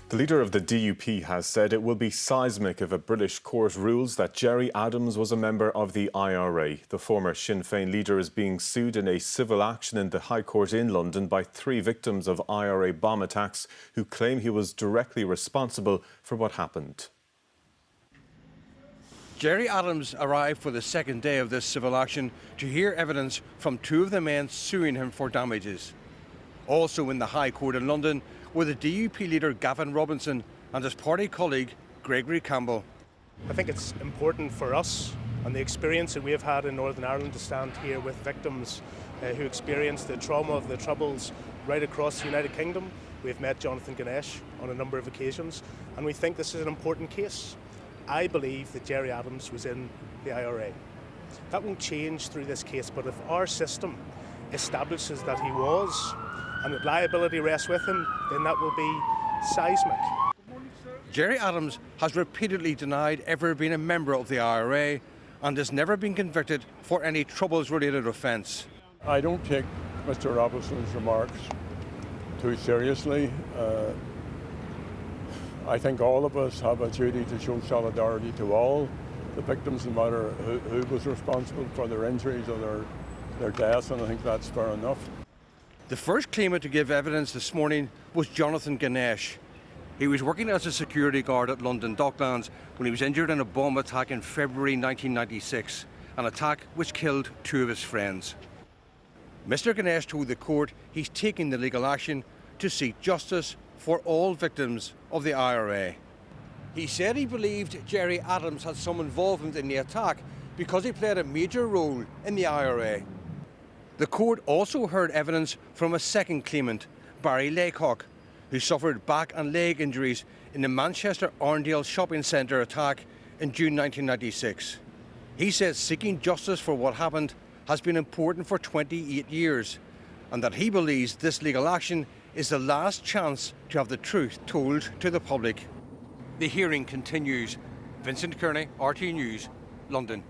The leader of the DUP has said it will be seismic if a British court rules that Gerry Adams was a member of the IRA. The former Sinn Fein leader is being sued in a civil action in the High Court in London by 3 victims of IRA bomb attacks who claim he was directly responsible for what happened. Gerry Adams arrived for the second day of this civil action to hear evidence from 2 of the men suing him for damages. Also in the High Court in London were the DUP leader Gavin Robinson and his party colleague Gregory Campbell. I think it's important for us and the experience that we have had in Northern Ireland to stand here with victims who experienced the trauma of the Troubles right across the United Kingdom. We've met Jonathan Ganesh on a number of occasions and we think this is an important case. I believe that Gerry Adams was in the IRA. That won't change through this case, but if our system establishes that he was and that liability rests with him, then that will be seismic. Gerry Adams has repeatedly denied ever being a member of the IRA and has never been convicted for any Troubles-related offence. I don't take Mr. Robinson's remarks too seriously. I think all of us have a duty to show solidarity to all the victims, no matter who was responsible for their injuries or their deaths, and I think that's fair enough. The first claimant to give evidence this morning was Jonathan Ganesh. He was working as a security guard at London Docklands when he was injured in a bomb attack in February 1996, an attack which killed 2 of his friends. Mr. Ganesh told the court he's taking the legal action to seek justice for all victims of the IRA. He said he believed Gerry Adams had some involvement in the attack because he played a major role in the IRA. The court also heard evidence from a second claimant, Barry Laycock, who suffered back and leg injuries in the Manchester Arndale shopping centre attack in June 1996. He says seeking justice for what happened has been important for 28 years and that he believes this legal action is the last chance to have the truth told to the public. The hearing continues. Vincent Kearney, RT News, London.